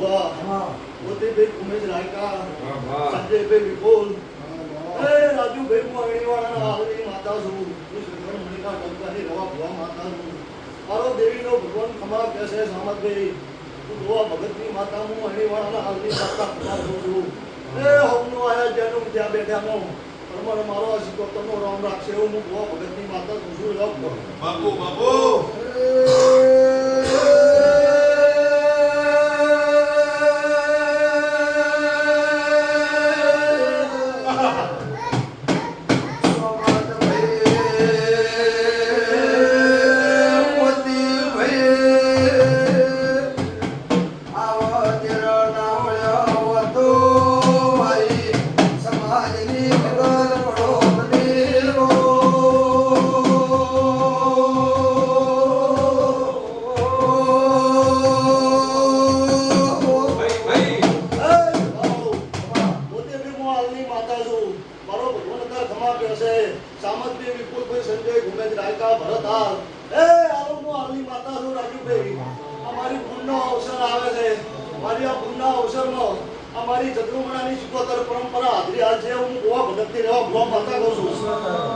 हुआ मोती भाई उमेश रायका संजय भाई विपुल ए राजू भाई मोहणी वाला ना हालनी माता सु इस गण मणिका डबकानी रवा भुआ माता सु मारो देवी नो भगवान खमा कैसे सामत भाई तू दुआ भगत की माता मु मोहणी वाला ना हालनी माता खमा सु ए हमनो आया जन्म त्या बैठा नो परमर मारो असिको तनो राम राक्षे हूं मु दुआ भगत की माता सु बापू बापू परंपरा हाजरी आज है हूँ गोवा भगत की रेवा भुआ माता को